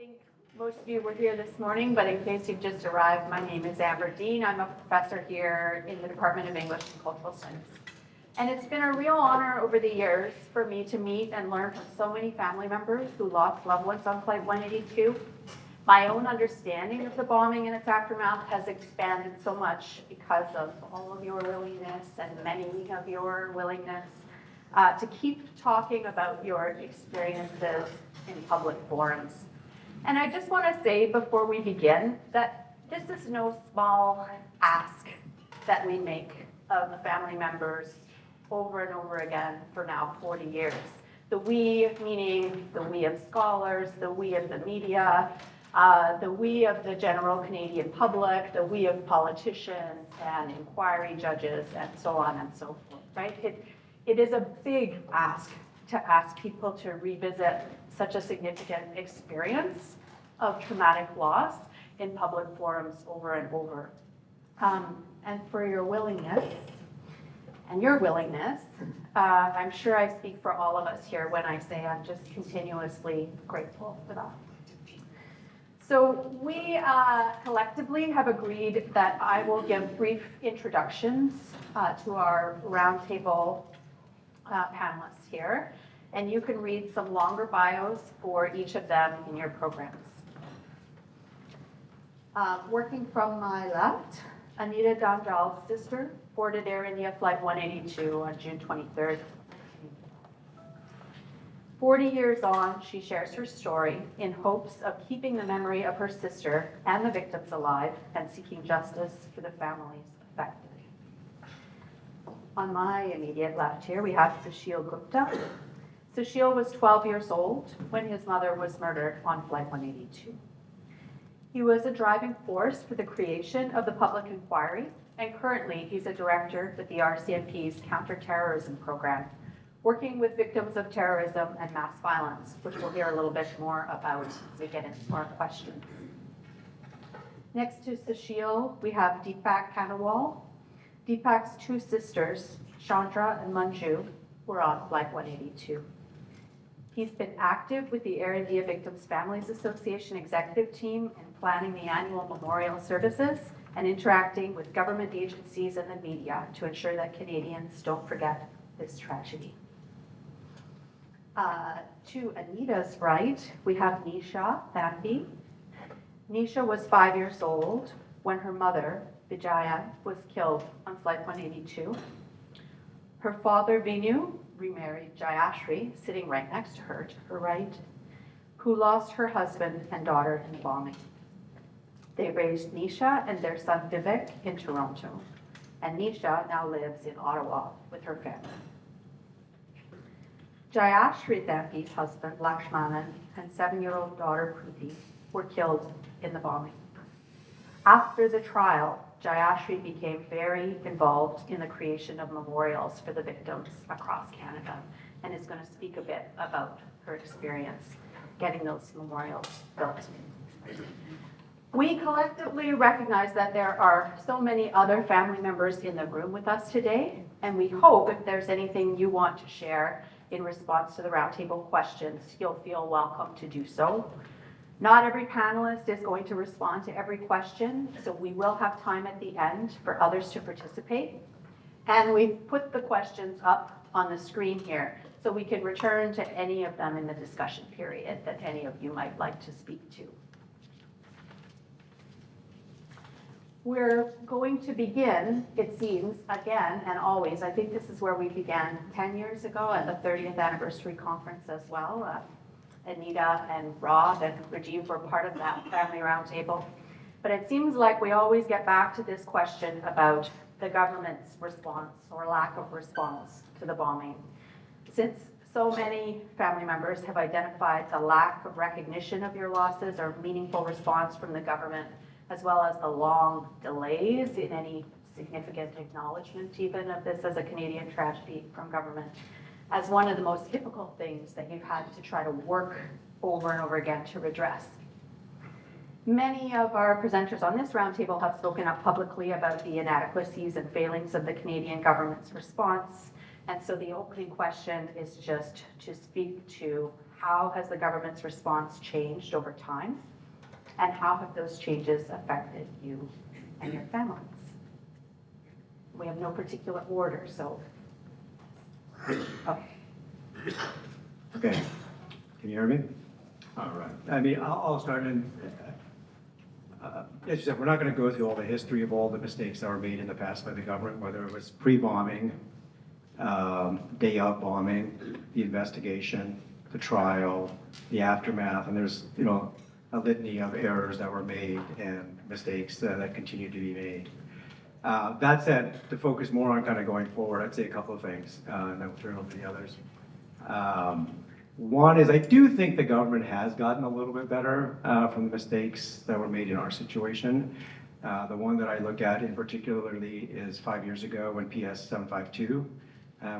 think most of you were here this morning, but in case you've just arrived, my name is Amber Dean. I'm a professor here in the Department of English and Cultural Studies. And it's been a real honor over the years for me to meet and learn from so many family members who lost loved ones on Flight 182. My own understanding of the bombing and its aftermath has expanded so much because of all of your willingness and many of your willingness to keep talking about your experiences in public forums. And I just want to say before we begin that this is no small ask that we make of the family members over and over again for now 40 years. The we, meaning the we of scholars, the we of the media, the we of the general Canadian public, the we of politicians and inquiry judges, and so on and so forth, right? It is a big ask to ask people to revisit such a significant experience of traumatic loss in public forums over and over. And for your willingness, I'm sure I speak for all of us here when I say I'm just continuously grateful for that. So we collectively have agreed that I will give brief introductions to our roundtable panelists here, and you can read some longer bios for each of them in your programs. Working from my left, Anita Danjal's sister boarded Air India Flight 182 on June 23rd. 40 years on, she shares her story in hopes of keeping the memory of her sister and the victims alive and seeking justice for the families affected. On my immediate left here, we have Sushil Gupta. Sushil was 12 years old when his mother was murdered on Flight 182. He was a driving force for the creation of the public inquiry, and currently he's a director with the RCMP's counterterrorism program, working with victims of terrorism and mass violence, which we'll hear a little bit more about as we get into our questions. Next to Sushil, we have Deepak Kanawal. Deepak's two sisters, Chandra and Manju, were on Flight 182. He's been active with the Air India Victims Families Association executive team in planning the annual memorial services and interacting with government agencies and the media to ensure that Canadians don't forget this tragedy. To Anita's right, we have Nisha Thampi. Nisha was 5 years old when her mother, Vijaya, was killed on Flight 182. Her father, Vinu, remarried Jayashri, sitting right next to her right, who lost her husband and daughter in the bombing. They raised Nisha and their son Vivek in Toronto, and Nisha now lives in Ottawa with her family. Jayashri Thampi's husband, Lakshmanan, and 7-year-old daughter, Preeti, were killed in the bombing. After the trial, Jayashri became very involved in the creation of memorials for the victims across Canada, and is going to speak a bit about her experience getting those memorials built. We collectively recognize that there are so many other family members in the room with us today, and we hope if there's anything you want to share in response to the roundtable questions, you'll feel welcome to do so. Not every panelist is going to respond to every question, so we will have time at the end for others to participate. And we've put the questions up on the screen here, so we can return to any of them in the discussion period that any of you might like to speak to. We're going to begin, it seems, again and always. I think this is where we began 10 years ago at the 30th anniversary conference as well. Anita and Rob and Rajiv were part of that family roundtable. But it seems like we always get back to this question about the government's response or lack of response to the bombing. Since so many family members have identified the lack of recognition of your losses or meaningful response from the government, as well as the long delays in any significant acknowledgement even of this as a Canadian tragedy from government, as one of the most difficult things that you've had to try to work over and over again to redress. Many of our presenters on this roundtable have spoken up publicly about the inadequacies and failings of the Canadian government's response, and so the opening question is just to speak to how has the government's response changed over time? And how have those changes affected you and your families? We have no particular order, so. Oh. Okay, can you hear me? All right. I mean, I'll start in, as you said, we're not going to go through all the history of all the mistakes that were made in the past by the government, whether it was pre-bombing, day of bombing, the investigation, the trial, the aftermath, and there's, you know, a litany of errors that were made and mistakes that continue to be made. That said, to focus more on kind of going forward, I'd say a couple of things, and then we'll turn over to the others. One is I do think the government has gotten a little bit better from the mistakes that were made in our situation. The one that I look at in particularly is 5 years ago when PS 752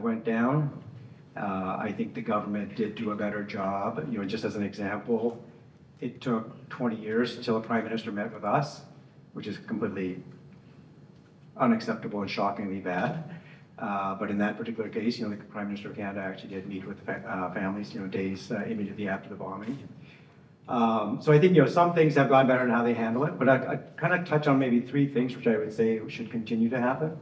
went down. I think the government did do a better job. You know, just as an example, it took 20 years until the Prime Minister met with us, which is completely unacceptable and shockingly bad. But in that particular case, you know, the Prime Minister of Canada actually did meet with families, you know, days immediately after the bombing. So I think, you know, some things have gone better in how they handle it, but I kind of touch on maybe three things which I would say should continue to happen.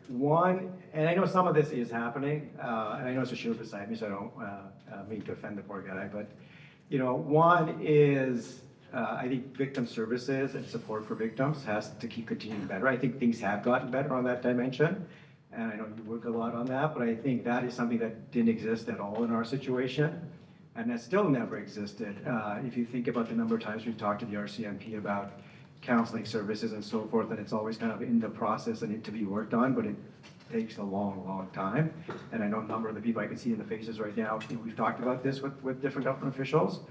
One, and I know some of this is happening, and I know it's a shield beside me, so I don't mean to offend the poor guy, but, you know, one is I think victim services and support for victims has to keep continuing better. I think things have gotten better on that dimension, and I know you work a lot on that, but I think that is something that didn't exist at all in our situation, and that still never existed. If you think about the number of times we've talked to the RCMP about counseling services and so forth, and it's always kind of in the process and it to be worked on, but it takes a long, long time. And I know a number of the people I can see in the faces right now, we've talked about this with different government officials.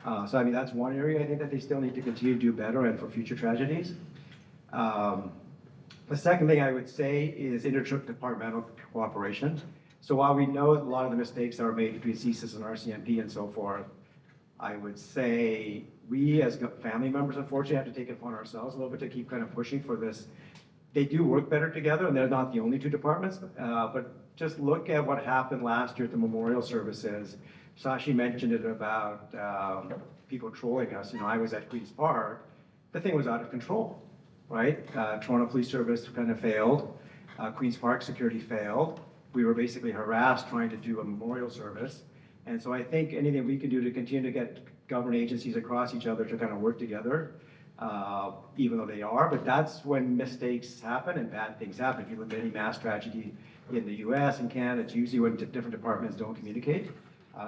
So I mean, that's one area I think that they still need to continue to do better and for future tragedies. The second thing I would say is interdepartmental cooperation. So while we know a lot of the mistakes that were made between CSIS and RCMP and so forth, I would say we as family members, unfortunately, have to take it upon ourselves a little bit to keep kind of pushing for this. They do work better together, and they're not the only two departments, but just look at what happened last year at the memorial services. Sashi mentioned it about people trolling us. You know, I was at Queen's Park. The thing was out of control, right? Toronto Police Service kind of failed. Queen's Park security failed. We were basically harassed trying to do a memorial service. And so I think anything we can do to continue to get government agencies across each other to kind of work together, even though they are, but that's when mistakes happen and bad things happen. If you look at any mass tragedy in the US and Canada, it's usually when different departments don't communicate.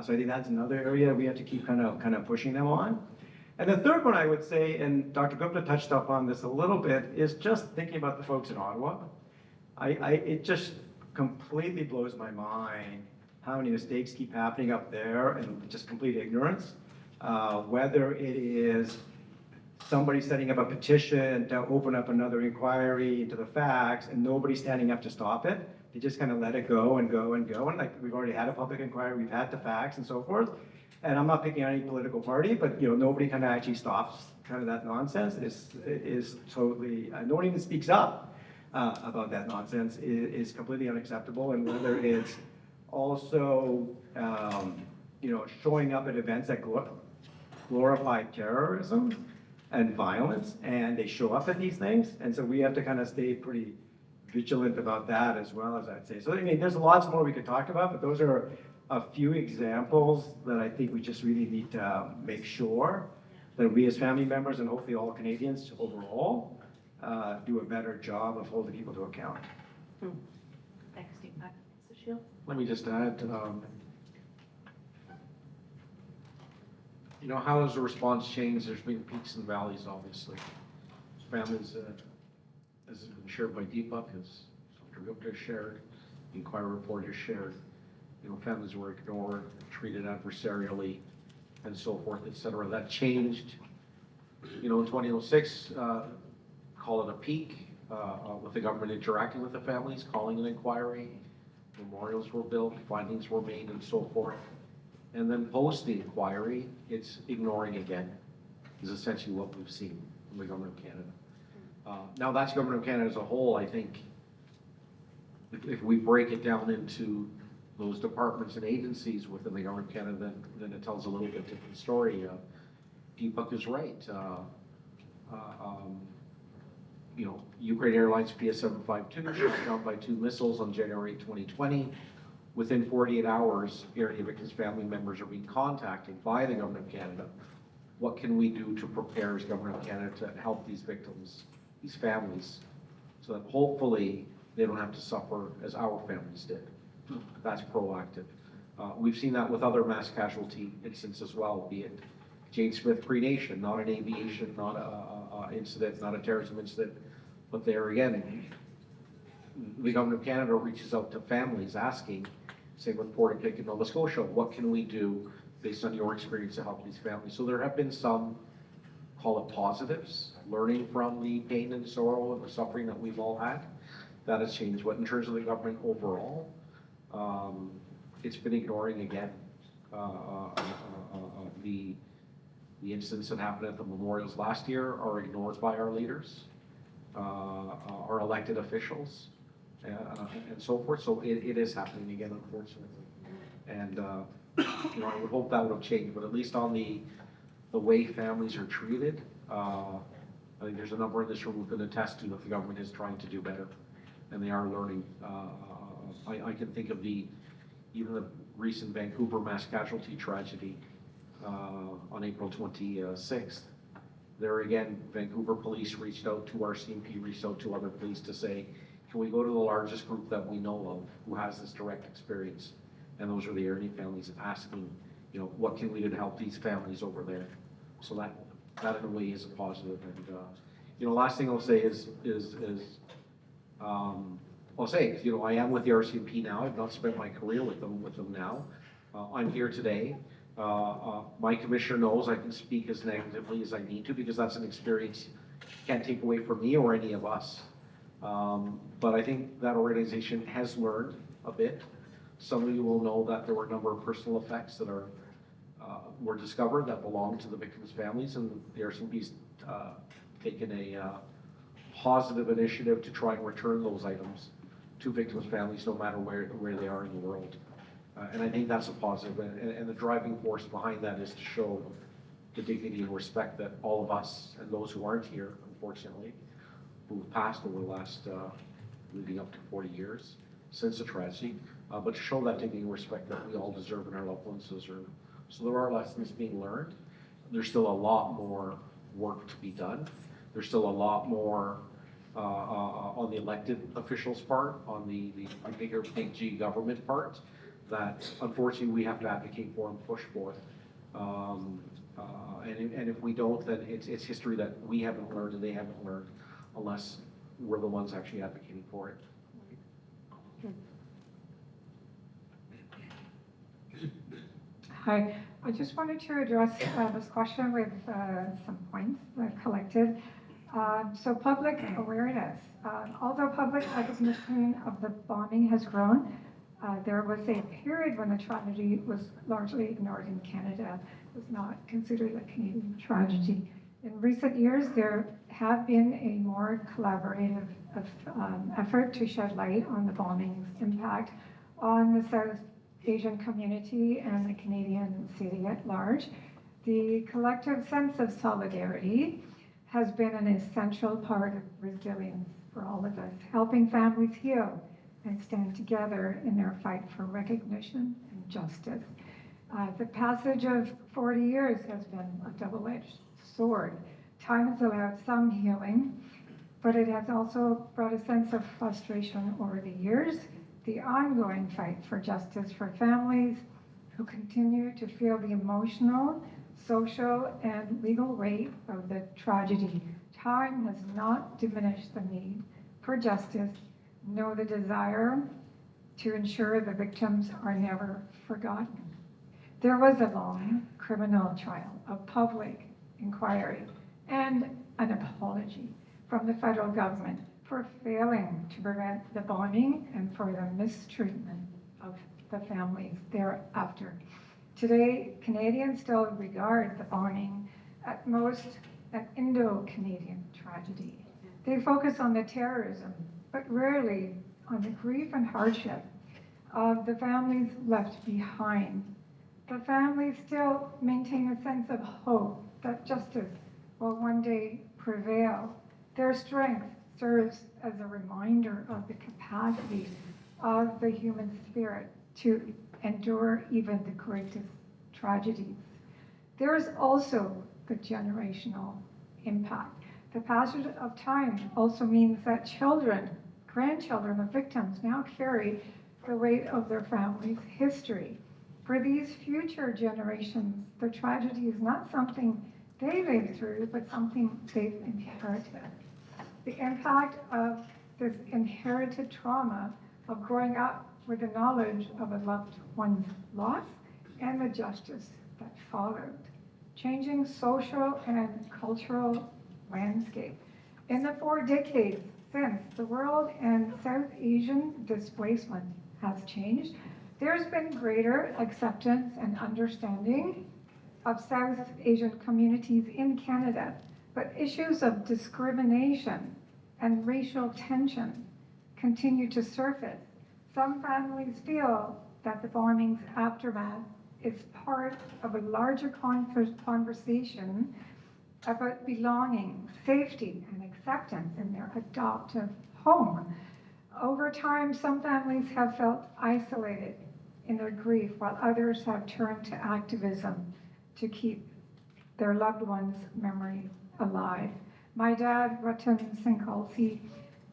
So I think that's another area we have to keep kind of pushing them on. And the third one I would say, and Dr. Gupta touched up on this a little bit, is just thinking about the folks in Ottawa. It just completely blows my mind how many mistakes keep happening up there and just complete ignorance. Whether it is somebody setting up a petition to open up another inquiry into the facts and nobody standing up to stop it. They just kind of let it go and go and go. And like we've already had a public inquiry, we've had the facts and so forth. And I'm not picking on any political party, but you know, nobody kind of actually stops kind of that nonsense. Is totally, no one even speaks up about that nonsense. Is completely unacceptable. And whether it's also, you know, showing up at events that glorify terrorism and violence, and they show up at these things. And so we have to kind of stay pretty vigilant about that as well, as I'd say. So I mean, there's lots more we could talk about, but those are a few examples that I think we just really need to make sure that we as family members and hopefully all Canadians overall do a better job of holding people to account. Thanks, Steve. Mr. Shields? Let me just add, you know, how has the response changed? There's been peaks and valleys, obviously. Families, as has been shared by Deepak, as Dr. Gupta has shared, the inquiry report has shared, you know, families were ignored, treated adversarially, and so forth, et cetera. That changed, you know, in 2006, call it a peak, with the government interacting with the families, calling an inquiry, memorials were built, findings were made, and so forth. And then post the inquiry, it's ignoring again, is essentially what we've seen from the government of Canada. Now that's government of Canada as a whole. I think if we break it down into those departments and agencies within the government of Canada, then it tells a little bit different story. Deepak is right. You know, Ukraine Airlines PS752 shot down by 2 missiles on January 2020. Within 48 hours, area victims' family members are being contacted by the government of Canada. What can we do to prepare as government of Canada to help these victims, these families, so that hopefully they don't have to suffer as our families did? That's proactive. We've seen that with other mass casualty incidents as well, be it Jane Smith Cremation, not an aviation, not a incident, not a terrorism incident, but there again, the government of Canada reaches out to families asking, same with Port Pick in Nova Scotia, what can we do based on your experience to help these families? So there have been some, call it positives, learning from the pain and sorrow and the suffering that we've all had. That has changed. But in terms of the government overall, it's been ignoring again the incidents that happened at the memorials last year are ignored by our leaders, our elected officials, and so forth. So it is happening again, unfortunately. And you know, I would hope that would have changed, but at least on the way families are treated, I think there's a number in this room who can attest to that the government is trying to do better, and they are learning. I can think of even the recent Vancouver mass casualty tragedy on April 26th. There again, Vancouver police reached out to RCMP, reached out to other police to say, can we go to the largest group that we know of who has this direct experience? And those are the Ernie families asking, you know, what can we do to help these families over there? So that in a way is a positive. And you know, last thing I'll say is I'll say, you know, I am with the RCMP now. I've not spent my career with them now. I'm here today. My commissioner knows I can speak as negatively as I need to because that's an experience you can't take away from me or any of us. But I think that organization has learned a bit. Some of you will know that there were a number of personal effects that were discovered that belong to the victims' families, and the RCMP's taken a positive initiative to try and return those items to victims' families, no matter where they are in the world. And I think that's a positive, and the driving force behind that is to show the dignity and respect that all of us, and those who aren't here, unfortunately, who've passed over the last, leading up to 40 years since the tragedy, but to show that dignity and respect that we all deserve and our loved ones deserve. So there are lessons being learned. There's still a lot more work to be done. There's still a lot more on the elected officials' part, on the bigger big G government part, that unfortunately we have to advocate for and push for. And if we don't, then it's history that we haven't learned and they haven't learned, unless we're the ones actually advocating for it. Hi, I just wanted to address this question with some points collected. So public awareness. Although public recognition of the bombing has grown, there was a period when the tragedy was largely ignored in Canada. It was not considered a Canadian tragedy. In recent years, there have been a more collaborative effort to shed light on the bombing's impact on the South Asian community and the Canadian city at large. The collective sense of solidarity has been an essential part of resilience for all of us, helping families heal and stand together in their fight for recognition and justice. The passage of 40 years has been a double-edged sword. Time has allowed some healing, but it has also brought a sense of frustration over the years. The ongoing fight for justice for families who continue to feel the emotional, social, and legal weight of the tragedy. Time has not diminished the need for justice, nor the desire to ensure the victims are never forgotten. There was a long criminal trial, a public inquiry, and an apology from the federal government for failing to prevent the bombing and for the mistreatment of the families thereafter. Today, Canadians still regard the bombing at most an Indo-Canadian tragedy. They focus on the terrorism, but rarely on the grief and hardship of the families left behind. The families still maintain a sense of hope that justice will one day prevail. Their strength serves as a reminder of the capacity of the human spirit to endure even the greatest tragedies. There is also the generational impact. The passage of time also means that children, grandchildren of victims now carry the weight of their family's history. For these future generations, the tragedy is not something they lived through, but something they've inherited. The impact of this inherited trauma of growing up with the knowledge of a loved one's loss and the justice that followed, changing social and cultural landscape. In the 4 decades since, the world and South Asian displacement has changed. There's been greater acceptance and understanding of South Asian communities in Canada, but issues of discrimination and racial tension continue to surface. Some families feel that the bombing's aftermath is part of a larger conversation about belonging, safety, and acceptance in their adoptive home. Over time, some families have felt isolated in their grief, while others have turned to activism to keep their loved one's memory alive. My dad, Ratan Singh,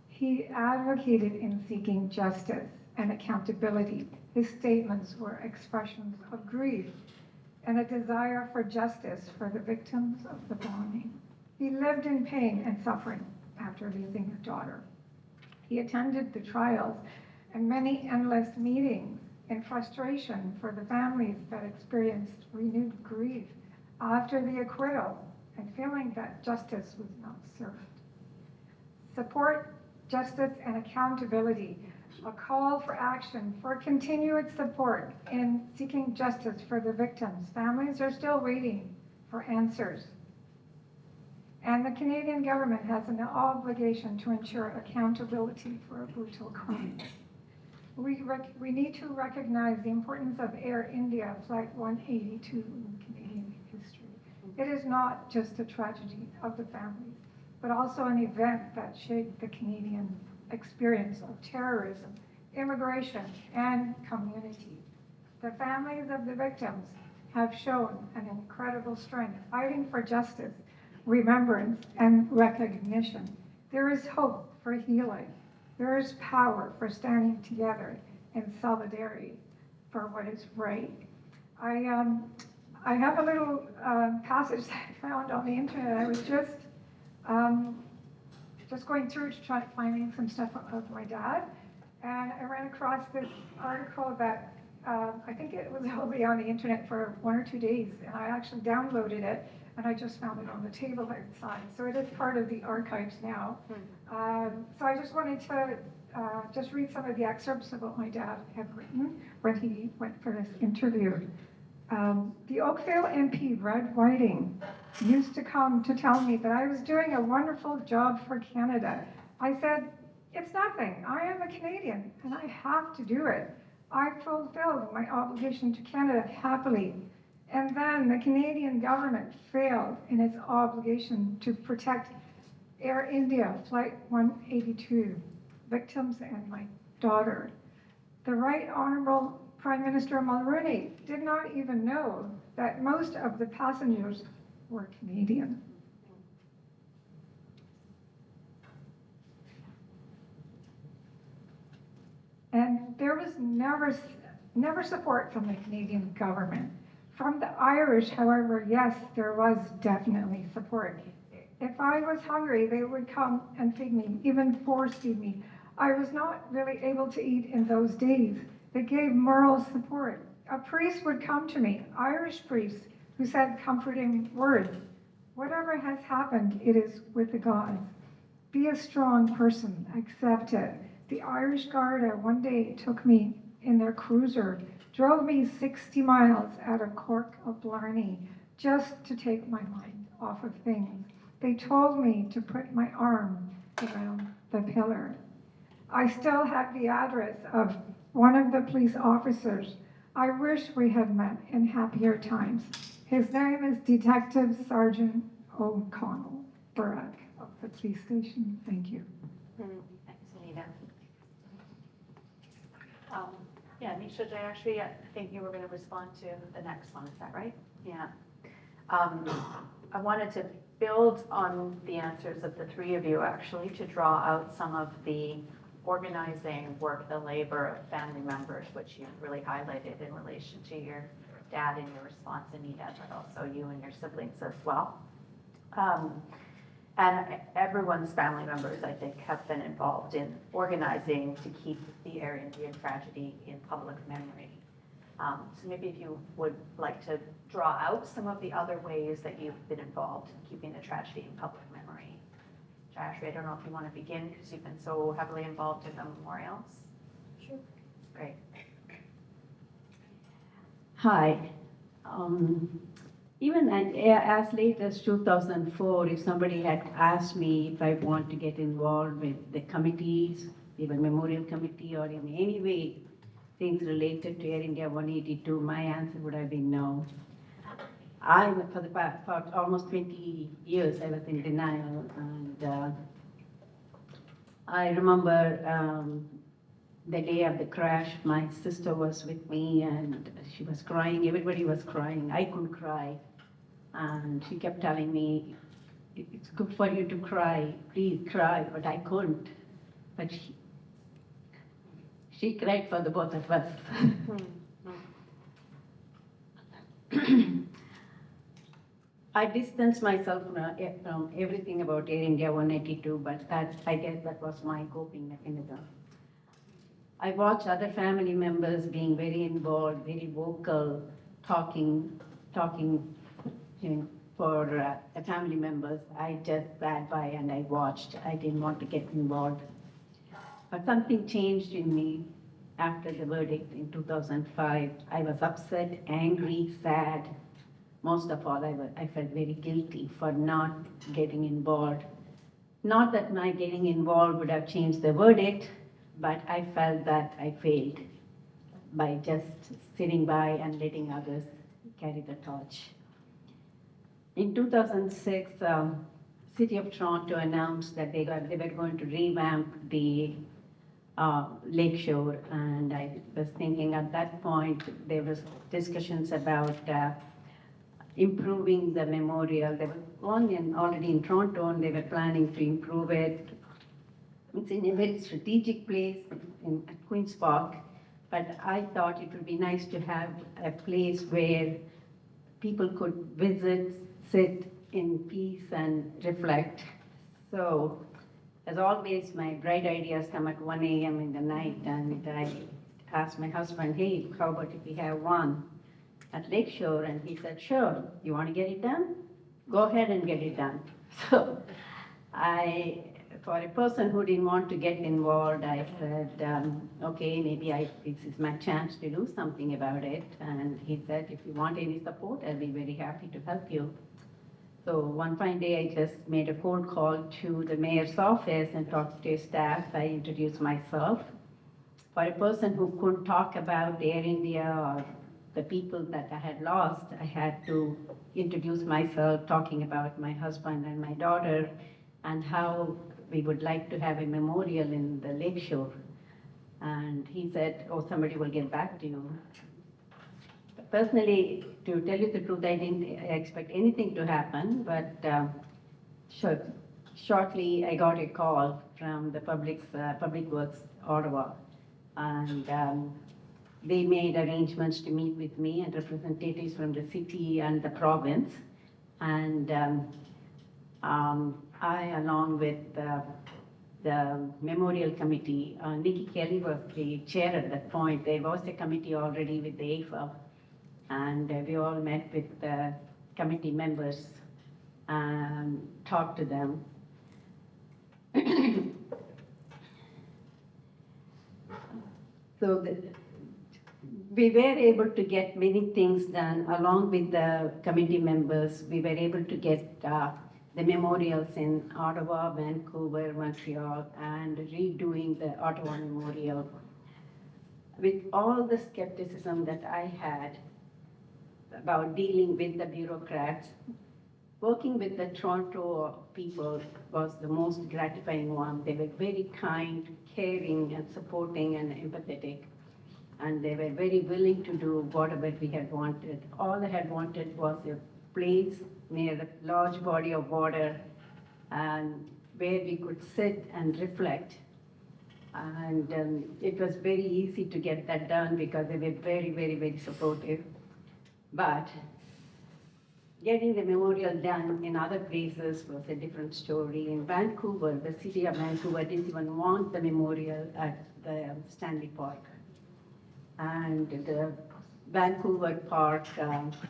he advocated in seeking justice and accountability. His statements were expressions of grief and a desire for justice for the victims of the bombing. He lived in pain and suffering after losing his daughter. He attended the trials and many endless meetings in frustration for the families that experienced renewed grief after the acquittal and feeling that justice was not served. Support, justice, and accountability, a call for action for continued support in seeking justice for the victims. Families are still waiting for answers. And the Canadian government has an obligation to ensure accountability for a brutal crime. We need to recognize the importance of Air India Flight 182 in Canadian history. It is not just a tragedy of the families, but also an event that shaped the Canadian experience of terrorism, immigration, and community. The families of the victims have shown an incredible strength, fighting for justice, remembrance, and recognition. There is hope for healing. There is power for standing together in solidarity for what is right. I have a little passage that I found on the internet. I was just going through to try finding some stuff of my dad, and I ran across this article that I think it was only on the internet for 1 or 2 days, and I actually downloaded it, and I just found it on the table outside. So it is part of the archives now. So I just wanted to just read some of the excerpts of what my dad had written when he went for this interview. The Oakville MP, Red Whiting, used to come to tell me that I was doing a wonderful job for Canada. I said, it's nothing. I am a Canadian, and I have to do it. I fulfilled my obligation to Canada happily. And then the Canadian government failed in its obligation to protect Air India Flight 182 victims and my daughter. The Right Honourable Prime Minister Mulroney did not even know that most of the passengers were Canadian. And there was never support from the Canadian government. From the Irish, however, yes, there was definitely support. If I was hungry, they would come and feed me, even force feed me. I was not really able to eat in those days. They gave moral support. A priest would come to me, Irish priest, who said comforting words. Whatever has happened, it is with the gods. Be a strong person, accept it. The Irish Garda one day took me in their cruiser, drove me 60 miles out of Cork of Blarney just to take my mind off of things. They told me to put my arm around the pillar. I still have the address of one of the police officers. I wish we had met in happier times. His name is Detective Sergeant O'Connell, Burrack of the police station. Thank you. Thanks, Anita. Yeah, Nisha, Jayashri, I think you were going to respond to the next one, is that right? Yeah. I wanted to build on the answers of the three of you, actually, to draw out some of the organizing work, the labor of family members, which you really highlighted in relation to your dad and your response, Anita, but also you and your siblings as well. And everyone's family members, I think, have been involved in organizing to keep the Air Indian tragedy in public memory. So maybe if you would like to draw out some of the other ways that you've been involved in keeping the tragedy in public memory. Jayashri, I don't know if you want to begin because you've been so heavily involved in the memorials. Sure. Great. Hi. Even as late as 2004, if somebody had asked me if I want to get involved with the committees, even memorial committee or in any way things related to Air India 182, my answer would have been no. For almost 20 years, I was in denial, and I remember the day of the crash, my sister was with me, and she was crying. Everybody was crying. I couldn't cry, and she kept telling me, "It's good for you to cry. Please cry," but I couldn't. But she cried for the both of us. I distanced myself from everything about Air India 182, but I guess that was my coping mechanism. I watched other family members being very involved, very vocal, talking for the family members. I just sat by and I watched. I didn't want to get involved. But something changed in me after the verdict in 2005. I was upset, angry, sad. Most of all, I felt very guilty for not getting involved. Not that my getting involved would have changed the verdict, but I felt that I failed by just sitting by and letting others carry the torch. In 2006, City of Toronto announced that they were going to revamp the lakeshore, and I was thinking at that point there was discussions about improving the memorial. There was one already in Toronto, and they were planning to improve it. It's in a very strategic place at Queen's Park, but I thought it would be nice to have a place where people could visit, sit in peace and reflect. So, as always, my bright ideas come at 1 a.m. in the night, and I asked my husband, "Hey, how about if we have one at Lakeshore?" And he said, "Sure, you want to get it done? Go ahead and get it done." So for a person who didn't want to get involved, I said, okay, maybe this is my chance to do something about it. And he said, "If you want any support, I'll be very happy to help you." So one fine day, I just made a phone call to the mayor's office and talked to his staff. I introduced myself. For a person who couldn't talk about Air India or the people that I had lost, I had to introduce myself, talking about my husband and my daughter and how we would like to have a memorial in the lakeshore. And he said, "Oh, somebody will get back to you." Personally, to tell you the truth, I didn't expect anything to happen, but shortly I got a call from the Public Works Ottawa, and they made arrangements to meet with me and representatives from the city and the province. And I, along with the memorial committee, Nikki Kelly was the chair at that point. There was a committee already with the AFA, and we all met with the committee members and talked to them. So we were able to get many things done along with the committee members. We were able to get the memorials in Ottawa, Vancouver, Montreal, and redoing the Ottawa Memorial. With all the skepticism that I had about dealing with the bureaucrats, working with the Toronto people was the most gratifying one. They were very kind, caring, and supporting and empathetic. And they were very willing to do whatever we had wanted. All I had wanted was a place near a large body of water and where we could sit and reflect. And it was very easy to get that done because they were very, very, very supportive. But getting the memorial done in other places was a different story. In Vancouver, the city of Vancouver didn't even want the memorial at the Stanley Park. And the Vancouver Park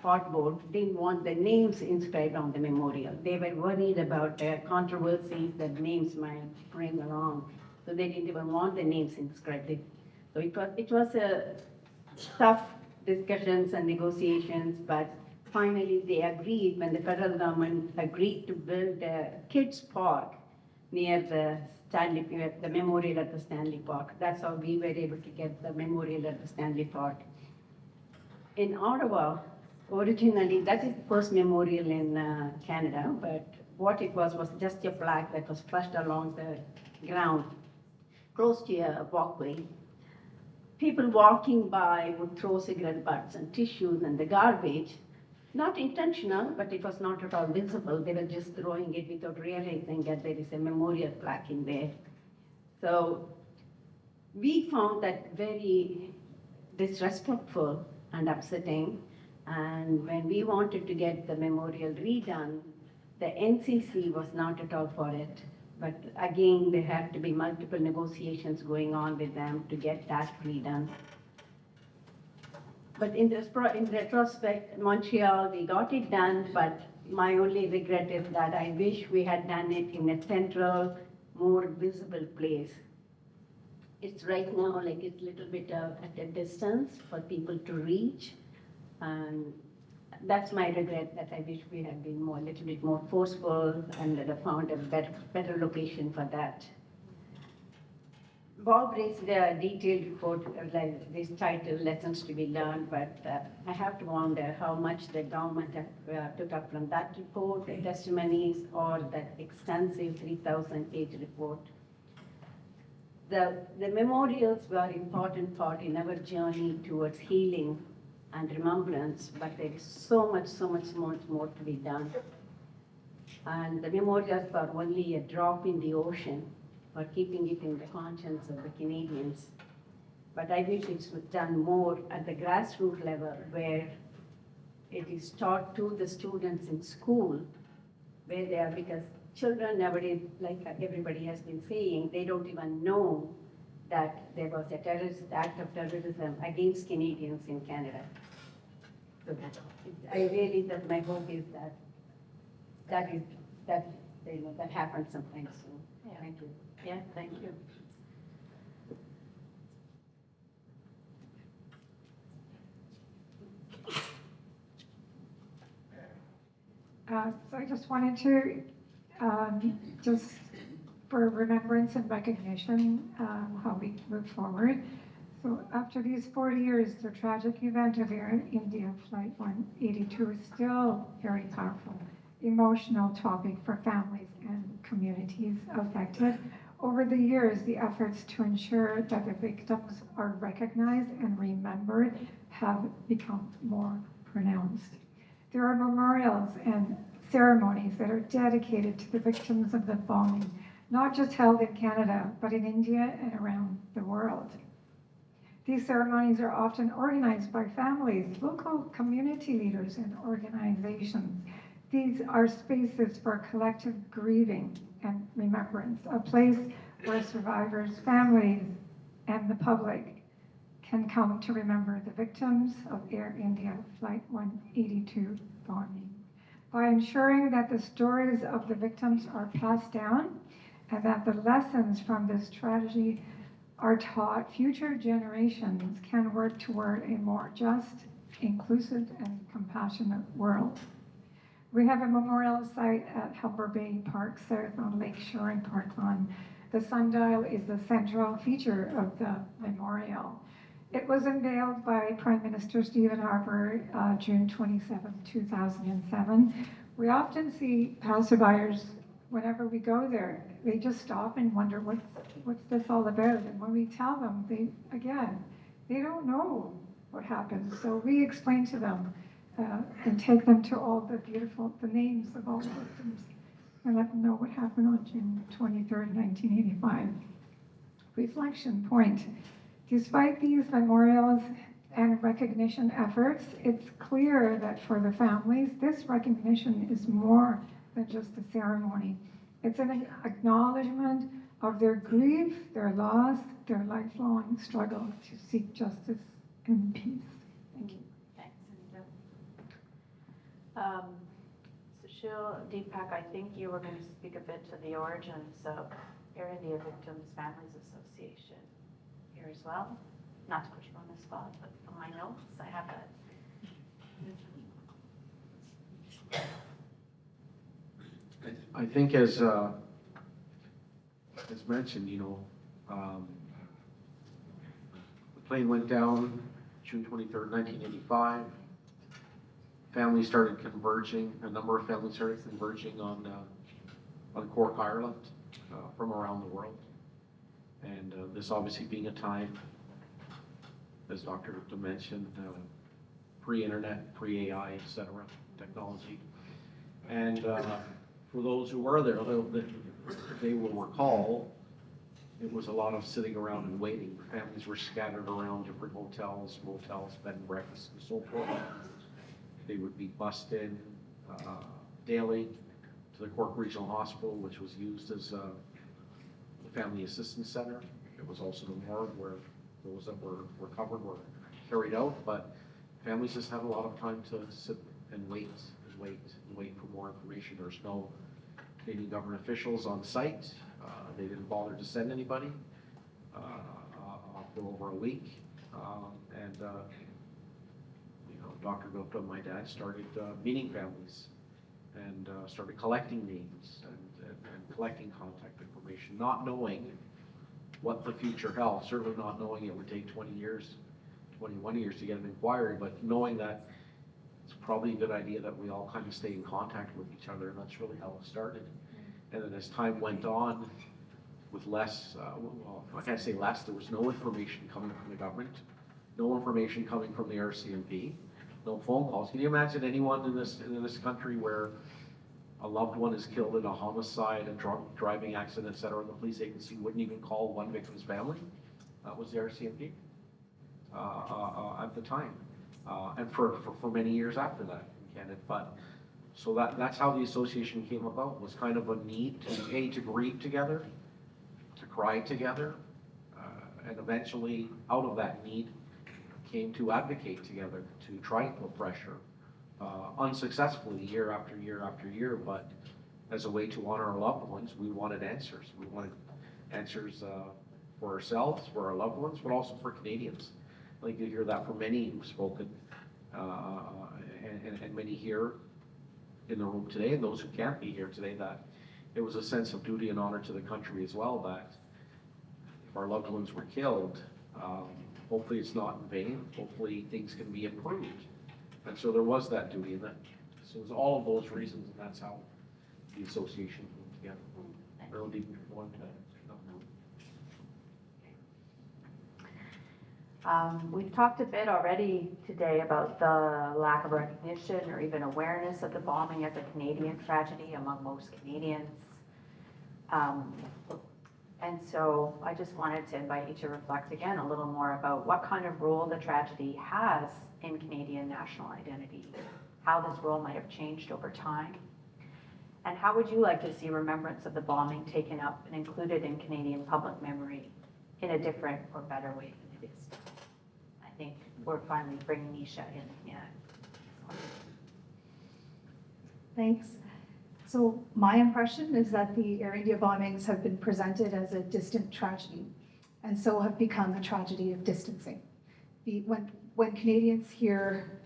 Park Board didn't want the names inscribed on the memorial. They were worried about the controversies that names might bring along. So they didn't even want the names inscribed. So it was a tough discussions and negotiations, but finally they agreed when the federal government agreed to build a kids park near the memorial at the Stanley Park. That's how we were able to get the memorial at the Stanley Park. In Ottawa, originally, that is the first memorial in Canada, but what it was just a plaque that was flushed along the ground, close to a walkway. People walking by would throw cigarette butts and tissues and the garbage. Not intentional, but it was not at all visible. They were just throwing it without realizing that there is a memorial plaque in there. So we found that very disrespectful and upsetting. And when we wanted to get the memorial redone, the NCC was not at all for it. But again, there had to be multiple negotiations going on with them to get that redone. But in retrospect, Montreal, we got it done, but my only regret is that I wish we had done it in a central, more visible place. It's right now, like it's a little bit at a distance for people to reach. And that's my regret, that I wish we had been a little bit more forceful and that I found a better location for that. Bob raised a detailed report, like this title, Lessons to be Learned, but I have to wonder how much the government took up from that report, the testimonies, or that extensive 3,000-page report. The memorials were an important part in our journey towards healing and remembrance, but there is so much more to be done. And the memorials are only a drop in the ocean for keeping it in the conscience of the Canadians. But I wish it's done more at the grassroots level, where it is taught to the students in school, where they are, because children nowadays, like everybody has been saying, they don't even know that there was a terrorist act of terrorism against Canadians in Canada. So that my hope is that happens sometime soon. Yeah. Thank you. Yeah, thank you. So I just wanted to, just for remembrance and recognition, how we move forward. So after these 40 years, the tragic event of Air India Flight 182 is still very powerful, emotional topic for families and communities affected. Over the years, the efforts to ensure that the victims are recognized and remembered have become more pronounced. There are memorials and ceremonies that are dedicated to the victims of the bombing, not just held in Canada, but in India and around the world. These ceremonies are often organized by families, local community leaders, and organizations. These are spaces for collective grieving and remembrance, a place where survivors, families, and the public can come to remember the victims of Air India Flight 182 bombing. By ensuring that the stories of the victims are passed down and that the lessons from this tragedy are taught, future generations can work toward a more just, inclusive, and compassionate world. We have a memorial site at Humber Bay Park South on Lake Shore and Park Lawn. The sundial is the central feature of the memorial. It was unveiled by Prime Minister Stephen Harper June 27, 2007. We often see passerbyers whenever we go there. They just stop and wonder what's this all about. And when we tell them, they don't know what happened. So we explain to them and take them to all the names of all the victims and let them know what happened on June 23rd, 1985. Reflection point. Despite these memorials and recognition efforts, it's clear that for the families, this recognition is more than just a ceremony. It's an acknowledgement of their grief, their loss, their lifelong struggle to seek justice and peace. Thank you. Thanks, Anita. Sushil, Deepak, I think you were going to speak a bit to the origins of Air India Victims Families Association here as well. Not to put you on the spot, but on my notes, I have that. I think as mentioned, the plane went down June 23rd, 1985. Families started converging, a number of families started converging on Cork, Ireland, from around the world. And this obviously being a time, as Dr. Gupta mentioned, pre-internet, pre-AI, etc., technology. And for those who were there, they will recall, it was a lot of sitting around and waiting. Families were scattered around different hotels, motels, bed and breakfasts, and so forth. They would be bussed in daily to the Cork Regional Hospital, which was used as the Family Assistance Center. It was also the morgue where those that were recovered were carried out, but families just had a lot of time to sit and wait for more information. There's no Canadian government officials on site. They didn't bother to send anybody for over a week. Dr. Gupta and my dad started meeting families and started collecting names and collecting contact information, not knowing what the future held, certainly not knowing it would take 20 years, 21 years to get an inquiry, but knowing that it's probably a good idea that we all kind of stay in contact with each other, and that's really how it started. And then as time went on, with less, well, I can't say less, there was no information coming from the government, no information coming from the RCMP, no phone calls. Can you imagine anyone in this country where a loved one is killed in a homicide, a drunk driving accident, etc., and the police agency wouldn't even call one victim's family? That was the RCMP at the time, and for many years after that in Canada. But so that's how the association came about, was kind of a need to grieve together, to cry together, and eventually out of that need came to advocate together, to try and put pressure, unsuccessfully year after year after year, but as a way to honor our loved ones, we wanted answers. We wanted answers for ourselves, for our loved ones, but also for Canadians. I think you hear that from many who've spoken, and many here in the room today, and those who can't be here today, that it was a sense of duty and honor to the country as well, that if our loved ones were killed, hopefully it's not in vain, hopefully things can be improved. And so there was that duty, and so it was all of those reasons, and that's how the association came together. Earl, do you want to? We've talked a bit already today about the lack of recognition or even awareness of the bombing as a Canadian tragedy among most Canadians. And so I just wanted to invite you to reflect again a little more about what kind of role the tragedy has in Canadian national identity, how this role might have changed over time, and how would you like to see remembrance of the bombing taken up and included in Canadian public memory in a different or better way than it is? I think we're finally bringing Nisha in. Yeah. Thanks. So my impression is that the Air India bombings have been presented as a distant tragedy, and so have become a tragedy of distancing. When Canadians hear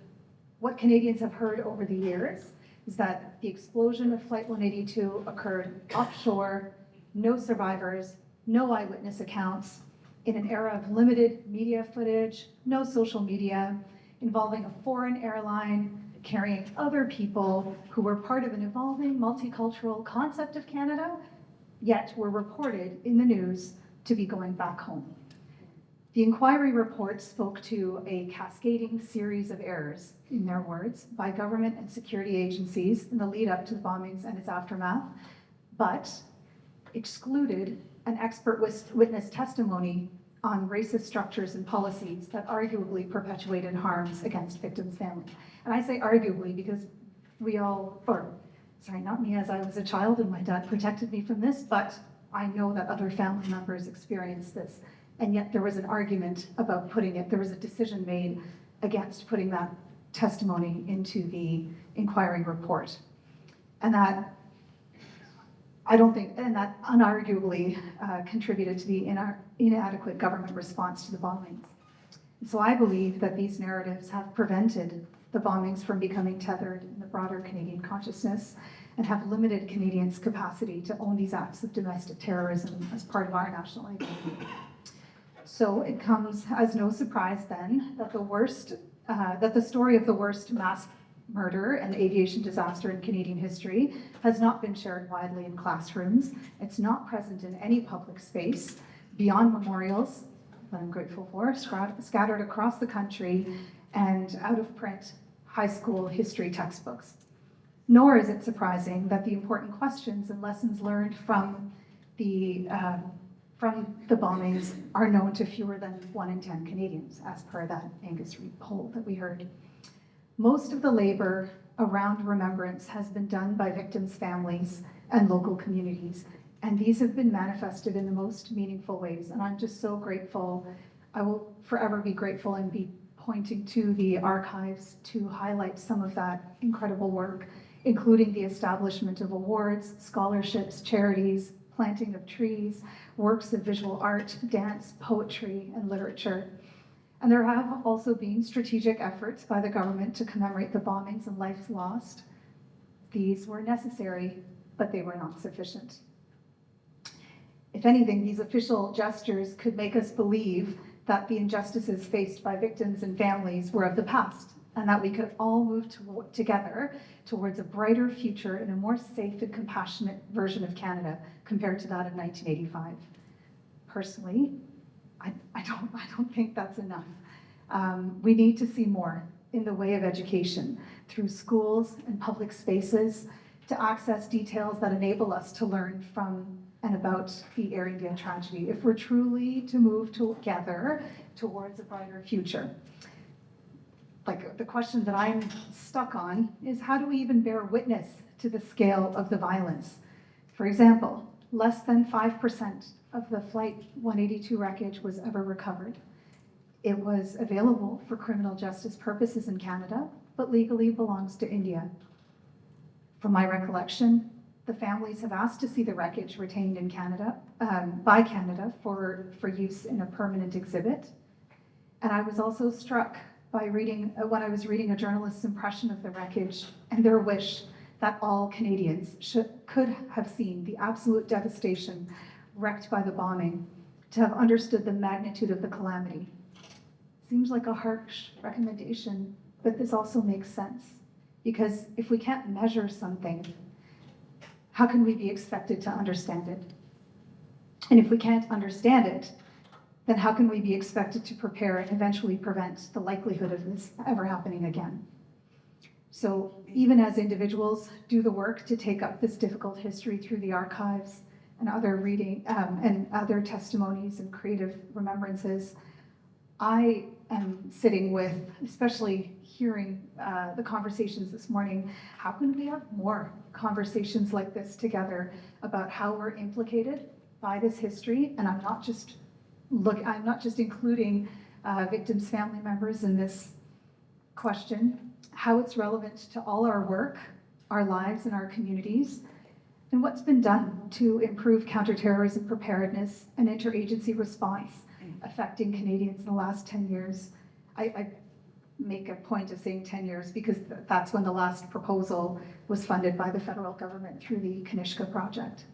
what Canadians have heard over the years is that the explosion of Flight 182 occurred offshore, no survivors, no eyewitness accounts, in an era of limited media footage, no social media, involving a foreign airline carrying other people who were part of an evolving multicultural concept of Canada, yet were reported in the news to be going back home. The inquiry report spoke to a cascading series of errors, in their words, by government and security agencies in the lead up to the bombings and its aftermath, but excluded an expert witness testimony on racist structures and policies that arguably perpetuated harms against victims' families. And I say arguably because we all, or sorry, not me as I was a child and my dad protected me from this, but I know that other family members experienced this. And yet there was an argument about putting it, there was a decision made against putting that testimony into the inquiry report. And that, I don't think, and that unarguably contributed to the inadequate government response to the bombings. And so I believe that these narratives have prevented the bombings from becoming tethered in the broader Canadian consciousness and have limited Canadians' capacity to own these acts of domestic terrorism as part of our national identity. So it comes as no surprise then that the story of the worst mass murder and aviation disaster in Canadian history has not been shared widely in classrooms. It's not present in any public space beyond memorials that I'm grateful for, scattered across the country and out of print high school history textbooks. Nor is it surprising that the important questions and lessons learned from the bombings are known to fewer than 1 in 10 Canadians, as per that Angus Reid poll that we heard. Most of the labor around remembrance has been done by victims' families and local communities, and these have been manifested in the most meaningful ways. And I'm just so grateful. I will forever be grateful and be pointing to the archives to highlight some of that incredible work, including the establishment of awards, scholarships, charities, planting of trees, works of visual art, dance, poetry, and literature. And there have also been strategic efforts by the government to commemorate the bombings and lives lost. These were necessary, but they were not sufficient. If anything, these official gestures could make us believe that the injustices faced by victims and families were of the past, and that we could all move together towards a brighter future and a more safe and compassionate version of Canada compared to that of 1985. Personally, I don't think that's enough. We need to see more in the way of education through schools and public spaces to access details that enable us to learn from and about the Erringdale tragedy if we're truly to move together towards a brighter future. Like, the question that I'm stuck on is, how do we even bear witness to the scale of the violence? For example, less than 5% of the Flight 182 wreckage was ever recovered. It was available for criminal justice purposes in Canada, but legally belongs to India. From my recollection, the families have asked to see the wreckage retained in Canada, by Canada for use in a permanent exhibit. And I was also struck by when I was reading a journalist's impression of the wreckage and their wish that all Canadians could have seen the absolute devastation wreaked by the bombing, to have understood the magnitude of the calamity. Seems like a harsh recommendation, but this also makes sense. Because if we can't measure something, how can we be expected to understand it? And if we can't understand it, then how can we be expected to prepare and eventually prevent the likelihood of this ever happening again? So even as individuals do the work to take up this difficult history through the archives and other reading and other testimonies and creative remembrances, I am sitting with, especially hearing the conversations this morning, how can we have more conversations like this together about how we're implicated by this history? And I'm not just including victims' family members in this question, how it's relevant to all our work, our lives, and our communities, and what's been done to improve counterterrorism preparedness and interagency response affecting Canadians in the last 10 years. make a point of saying 10 years because that's when the last proposal was funded by the federal government through the Kanishka project.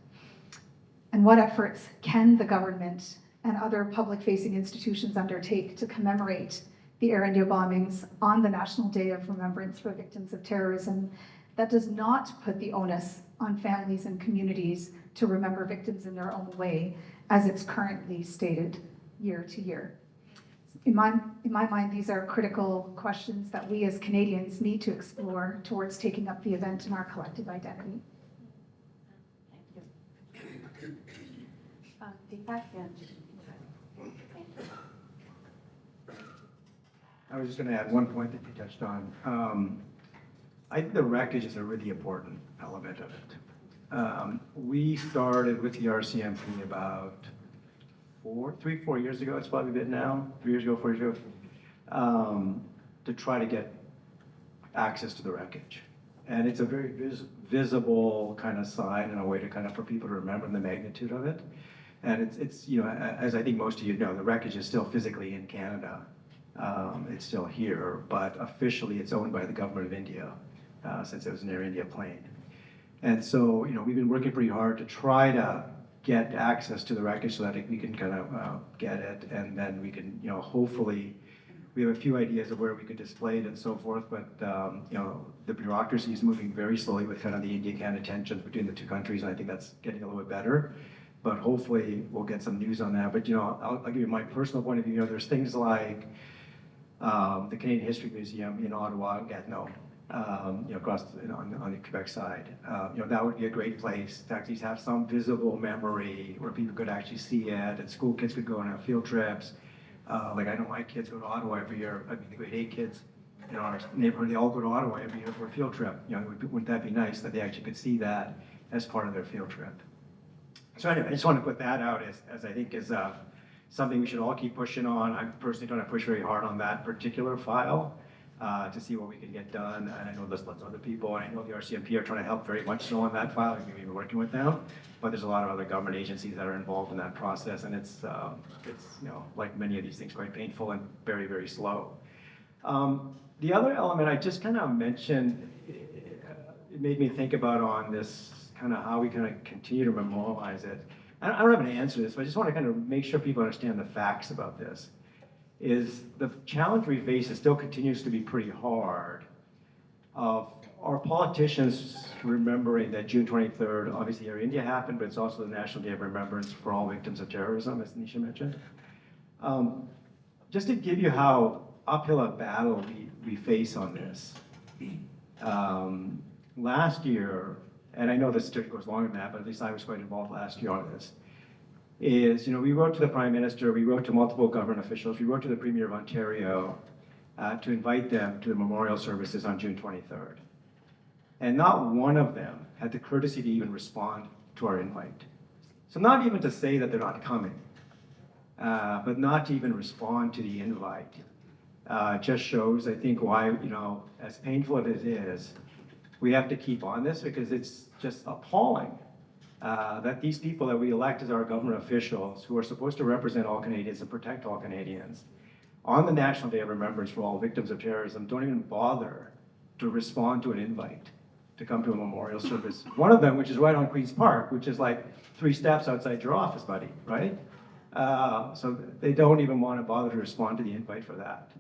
And what efforts can the government and other public-facing institutions undertake to commemorate the Air India bombings on the National Day of Remembrance for Victims of Terrorism that does not put the onus on families and communities to remember victims in their own way, as it's currently stated year to year? In my mind, these are critical questions that we as Canadians need to explore towards taking up the event in our collective identity. Thank you. Deepak, yeah. Thank you. I was just going to add one point that you touched on. I think the wreckage is a really important element of it. We started with the RCMP about 4 years ago, it's probably been now, 4 years ago, to try to get access to the wreckage. And it's a very visible kind of sign and a way to kind of, for people to remember the magnitude of it. And it's you know, as I think most of you know, the wreckage is still physically in Canada. It's still here, but officially it's owned by the government of India, since it was an Air India plane. And so, you know, we've been working pretty hard to try to get access to the wreckage so that we can kind of get it, and then we can, you know, hopefully, we have a few ideas of where we could display it and so forth, but, you know, the bureaucracy is moving very slowly with kind of the India-Canada tensions between the two countries, and I think that's getting a little bit better. But hopefully, we'll get some news on that. But, you know, I'll give you my personal point of view. You know, there's things like the Canadian History Museum in Ottawa, Gatineau, you know, across on the Quebec side. You know, that would be a great place to actually have some visible memory where people could actually see it, and school kids could go on field trips. Like I know my kids go to Ottawa every year. I mean, the grade 8 kids in our neighborhood, they all go to Ottawa every year for a field trip. You know, wouldn't that be nice that they actually could see that as part of their field trip? So anyway, I just want to put that out as I think is something we should all keep pushing on. I'm personally trying to push very hard on that particular file to see what we can get done. And I know there's lots of other people, and I know the RCMP are trying to help very much so on that file. We've been working with them, but there's a lot of other government agencies that are involved in that process, and it's you know, like many of these things, quite painful and very, very slow. The other element I just kind of mentioned, it made me think about on this kind of how we kind of continue to memorialize it. I don't have an answer to this, but I just want to kind of make sure people understand the facts about this. Is the challenge we face, it still continues to be pretty hard, of our politicians remembering that June 23rd, obviously Air India happened, but it's also the National Day of Remembrance for all victims of terrorism, as Nisha mentioned. Just to give you how uphill a battle we face on this. Last year, and I know this goes longer than that, but at least I was quite involved last year on this, is, you know, we wrote to the Prime Minister, we wrote to multiple government officials, we wrote to the Premier of Ontario to invite them to the memorial services on June 23rd. And not one of them had the courtesy to even respond to our invite. So not even to say that they're not coming, but not to even respond to the invite. Just shows, I think, why, you know, as painful as it is, we have to keep on this because it's just appalling that these people that we elect as our government officials, who are supposed to represent all Canadians and protect all Canadians, on the National Day of Remembrance for all victims of terrorism, don't even bother to respond to an invite to come to a memorial service. One of them, which is right on Queen's Park, which is like 3 steps outside your office, buddy, right? So they don't even want to bother to respond to the invite for that.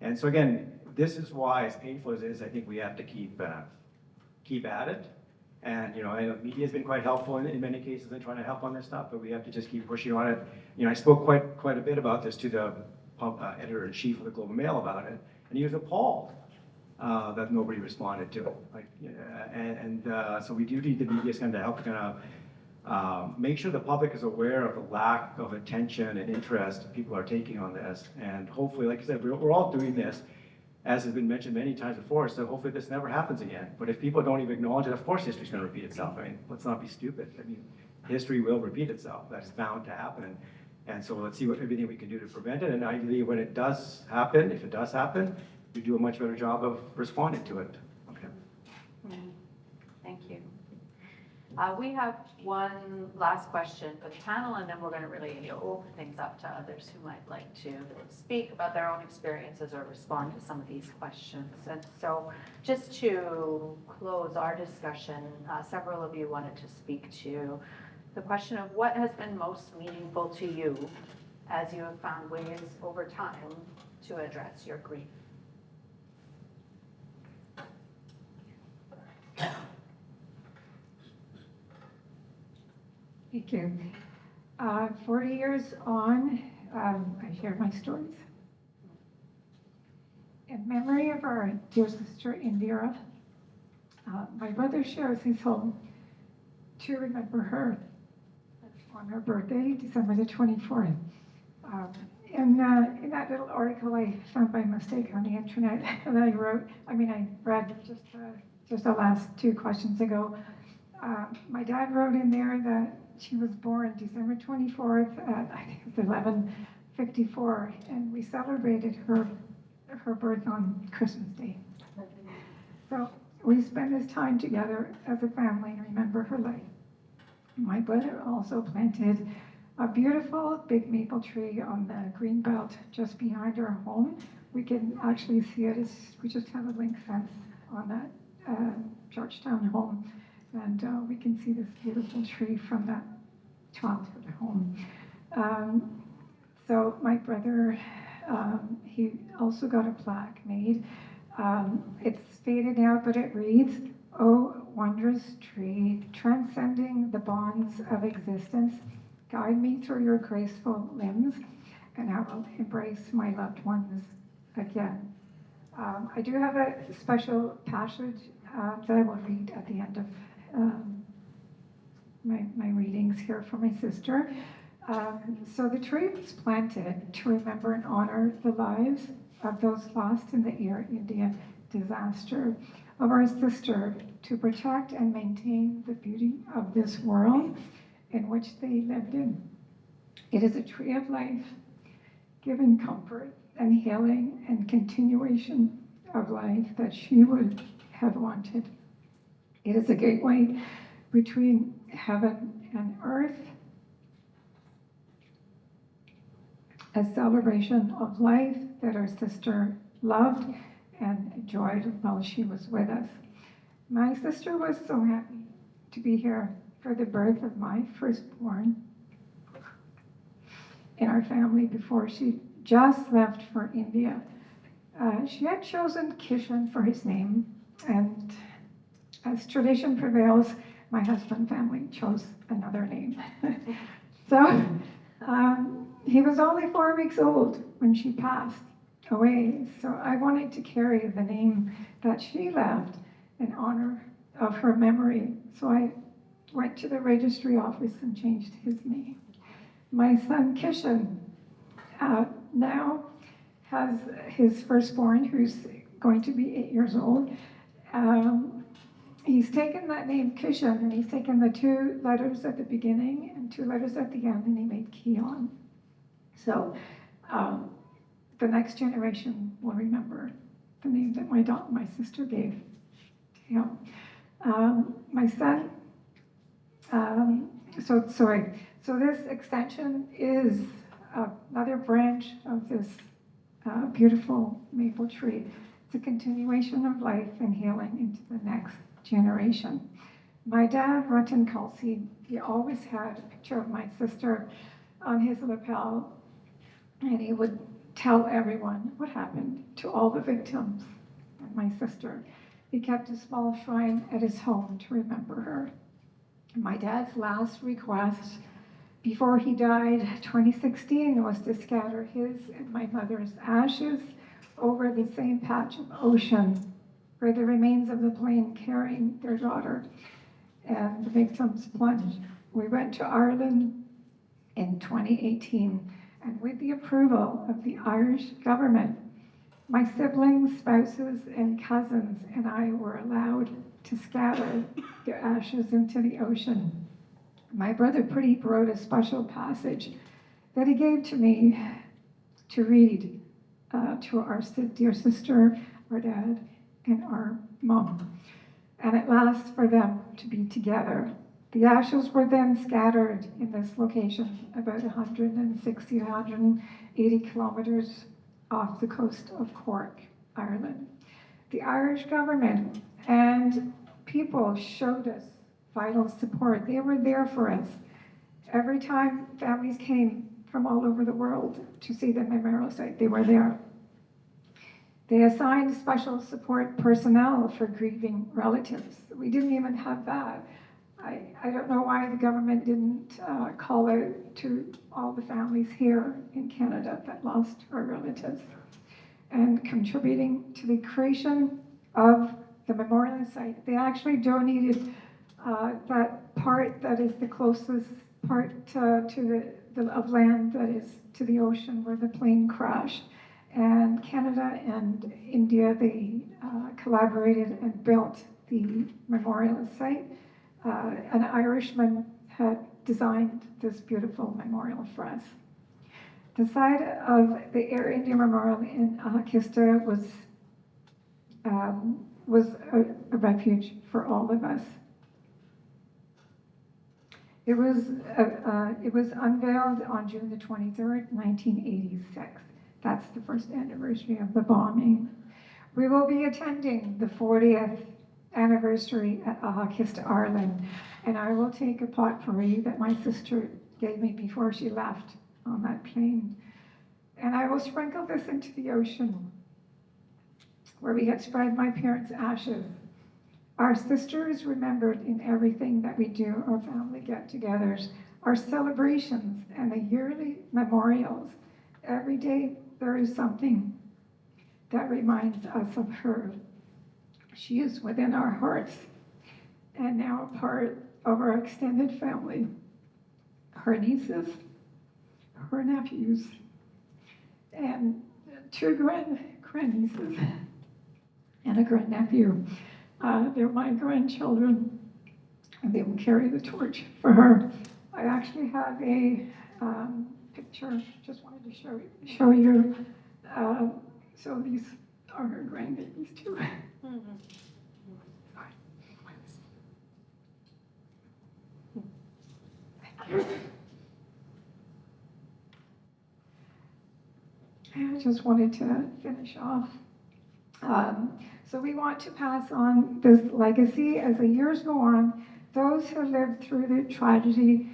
And so again, this is why, as painful as it is, I think we have to keep at it. And, you know, I know the media has been quite helpful in many cases in trying to help on this stuff, but we have to just keep pushing on it. You know, I spoke quite a bit about this to the editor-in-chief of the Globe and Mail about it, and he was appalled that nobody responded to it. Like, so we do need the media kind of help kind of make sure the public is aware of the lack of attention and interest people are taking on this. And hopefully, like I said, we're all doing this, as has been mentioned many times before, so hopefully this never happens again. But if people don't even acknowledge it, of course history's going to repeat itself. I mean, let's not be stupid. I mean, history will repeat itself. That's bound to happen. And so let's see everything we can do to prevent it. And ideally, when it does happen, if it does happen, we do a much better job of responding to it. Okay. Thank you. We have one last question for the panel, and then we're going to really open things up to others who might like to speak about their own experiences or respond to some of these questions. And so just to close our discussion, several of you wanted to speak to the question of what has been most meaningful to you as you have found ways over time to address your grief. Thank you. 40 years on, I share my stories. In memory of our dear sister Indira, my brother shares his home to remember her on her birthday, December the 24th. In that little article I found by mistake on the internet that I read just the last 2 questions ago. My dad wrote in there that she was born December 24th at, I think it was 11:54, and we celebrated her birth on Christmas Day. So we spend this time together as a family and remember her life. My brother also planted a beautiful big maple tree on the green belt just behind our home. We can actually see it. We just have a link fence on that Georgetown home. And we can see this beautiful tree from that childhood home. So my brother, he also got a plaque made. It's faded now, but it reads, "Oh, wondrous tree, transcending the bonds of existence, guide me through your graceful limbs, and I will embrace my loved ones again." I do have a special passage that I will read at the end of my readings here for my sister. So the tree was planted to remember and honor the lives of those lost in the Air India disaster, of our sister, to protect and maintain the beauty of this world in which they lived in. It is a tree of life, giving comfort and healing and continuation of life that she would have wanted. It is a gateway between heaven and earth, a celebration of life that our sister loved and enjoyed while she was with us. My sister was so happy to be here for the birth of my firstborn in our family before she just left for India. She had chosen Kishan for his name, and as tradition prevails, my husband family chose another name. So he was only 4 weeks old when she passed away. So I wanted to carry the name that she left in honor of her memory. So I went to the registry office and changed his name. My son Kishan now has his firstborn, who's going to be 8 years old. He's taken that name Kishan, and he's taken the 2 letters at the beginning and 2 letters at the end, and he made Kion. So the next generation will remember the name that my sister gave to him. My son, so this extension is another branch of this beautiful maple tree. It's a continuation of life and healing into the next generation. My dad, Ratan Kalsi, he always had a picture of my sister on his lapel, and he would tell everyone what happened to all the victims and my sister. He kept a small shrine at his home to remember her. My dad's last request before he died, 2016, was to scatter his and my mother's ashes over the same patch of ocean where the remains of the plane carrying their daughter and the victims plunged. We went to Ireland in 2018, and with the approval of the Irish government, my siblings, spouses, and cousins and I were allowed to scatter their ashes into the ocean. My brother Pradeep wrote a special passage that he gave to me to read to our dear sister, our dad, and our mom. And it lasts for them to be together The ashes were then scattered in this location, about 160 to 180 kilometers off the coast of Cork, Ireland. The Irish government and people showed us vital support. They were there for us. Every time families came from all over the world to see the memorial site, they were there. They assigned special support personnel for grieving relatives. We didn't even have that. I don't know why the government didn't call out to all the families here in Canada that lost our relatives. And contributing to the creation of the memorial site, they actually donated that part that is the closest part of land that is to the ocean where the plane crashed. And Canada and India, they collaborated and built the memorial site. An Irishman had designed this beautiful memorial for us. The site of the Air India Memorial in Althoughthis was a refuge for all of us. It was unveiled on June the 23rd, 1986. That's the first anniversary of the bombing. We will be attending the 40th anniversary at Althoughthis, Ireland, and I will take a potpourri that my sister gave me before she left on that plane, and I will sprinkle this into the ocean where we had spread my parents' ashes. Our sister is remembered in everything that we do, our family get-togethers, our celebrations, and the yearly memorials. Every day there is something that reminds us of her. She is within our hearts and now a part of our extended family. Her nieces, her nephews, and two grandnieces and a grandnephew. They're my grandchildren, and they will carry the torch for her. I actually have a picture, just wanted to show you. So these are her grandbabies too. I just wanted to finish off. So we want to pass on this legacy as the years go on. Those who lived through the tragedy,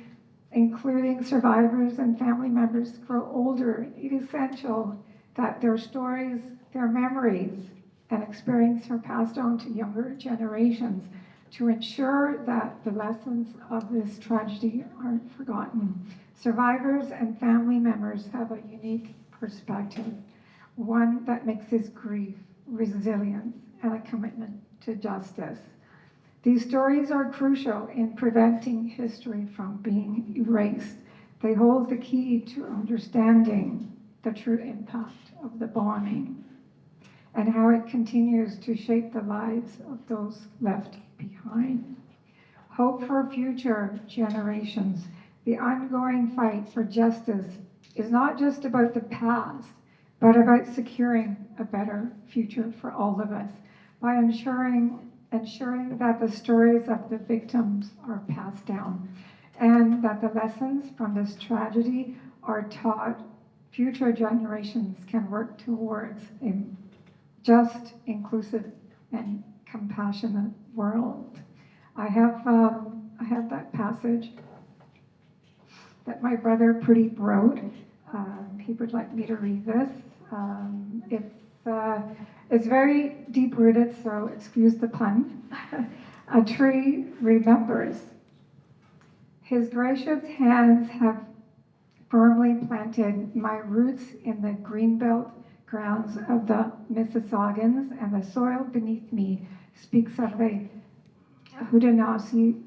including survivors and family members, grow older. It is essential that their stories, their memories, and experience are passed on to younger generations to ensure that the lessons of this tragedy aren't forgotten. Survivors and family members have a unique perspective, one that mixes grief, resilience, and a commitment to justice. These stories are crucial in preventing history from being erased. They hold the key to understanding the true impact of the bombing and how it continues to shape the lives of those left behind. Hope for future generations. The ongoing fight for justice is not just about the past, but about securing a better future for all of us by ensuring that the stories of the victims are passed down and that the lessons from this tragedy are taught. Future generations can work towards a just, inclusive, and compassionate world. I have that passage that my brother Pradeep wrote. He would like me to read this. It's very deep-rooted, so excuse the pun. A tree remembers. His gracious hands have firmly planted my roots in the greenbelt grounds of the Mississaugas, and the soil beneath me speaks of the Haudenosaunee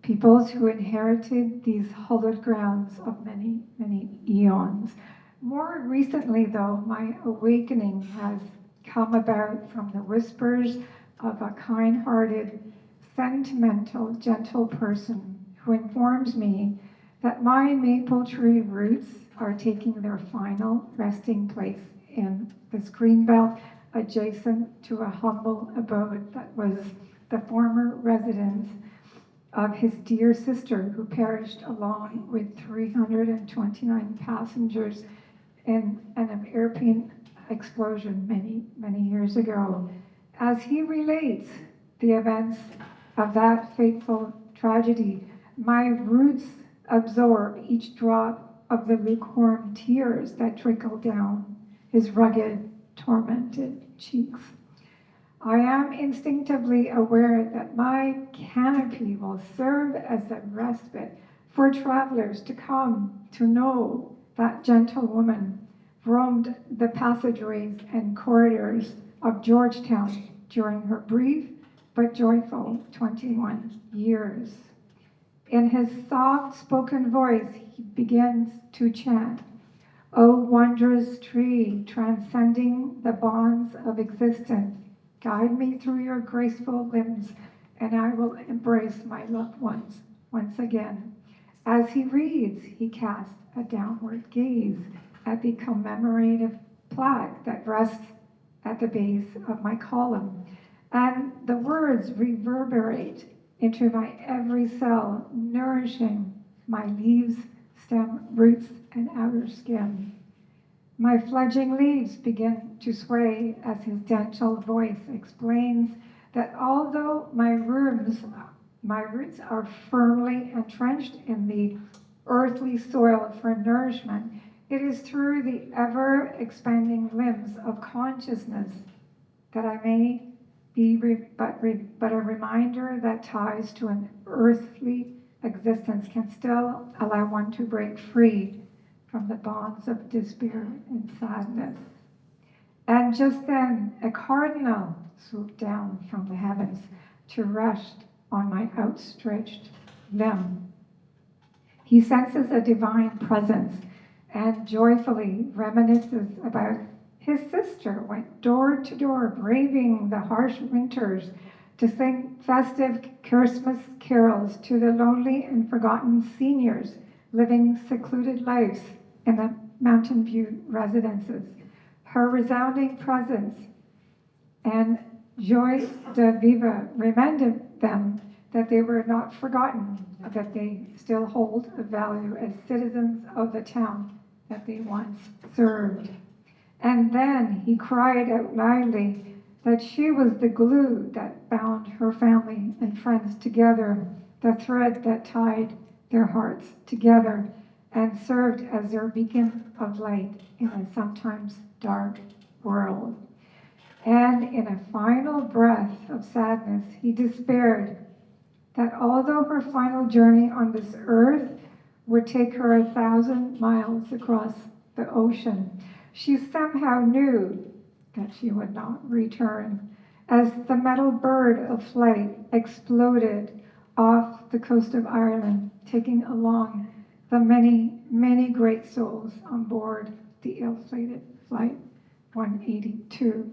peoples who inherited these hallowed grounds of many, many eons. More recently, though, my awakening has come about from the whispers of a kind-hearted, sentimental, gentle person who informs me that my maple tree roots are taking their final resting place in this greenbelt adjacent to a humble abode that was the former residence of his dear sister who perished along with 329 passengers in an airplane explosion many years ago. As he relates the events of that fateful tragedy, my roots absorb each drop of the lukewarm tears that trickle down his rugged, tormented cheeks. I am instinctively aware that my canopy will serve as a respite for travelers to come to know that gentle woman roamed the passageways and corridors of Georgetown during her brief but joyful 21 years. In his soft-spoken voice, he begins to chant, "O wondrous tree, transcending the bonds of existence, guide me through your graceful limbs, and I will embrace my loved ones once again." As he reads, he casts a downward gaze at the commemorative plaque that rests at the base of my column, and the words reverberate into my every cell, nourishing my leaves, stem, roots, and outer skin. My fledgling leaves begin to sway as his gentle voice explains that although my roots are firmly entrenched in the earthly soil for nourishment, it is through the ever-expanding limbs of consciousness that I may be but a reminder that ties to an earthly existence can still allow one to break free from the bonds of despair and sadness. And just then, a cardinal swooped down from the heavens to rest on my outstretched limb. He senses a divine presence and joyfully reminisces about his sister went door to door, braving the harsh winters to sing festive Christmas carols to the lonely and forgotten seniors living secluded lives in the Mountain View residences. Her resounding presence and joy de viva reminded them that they were not forgotten, that they still hold a value as citizens of the town that they once served. And then he cried out loudly that she was the glue that bound her family and friends together, the thread that tied their hearts together and served as their beacon of light in a sometimes dark world. And in a final breath of sadness, he despaired that although her final journey on this earth would take her 1,000 miles across the ocean, she somehow knew that she would not return, as the metal bird of flight exploded off the coast of Ireland, taking along the many great souls on board the ill-fated Flight 182.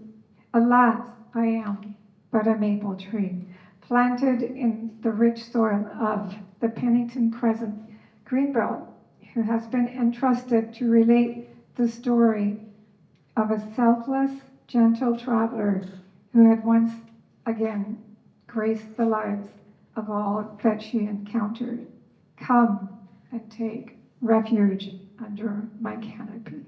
Alas, I am but a maple tree, planted in the rich soil of the Pennington Crescent Greenbelt, who has been entrusted to relate the story of a selfless, gentle traveler who had once again graced the lives of all that she encountered. Come and take refuge under my canopy.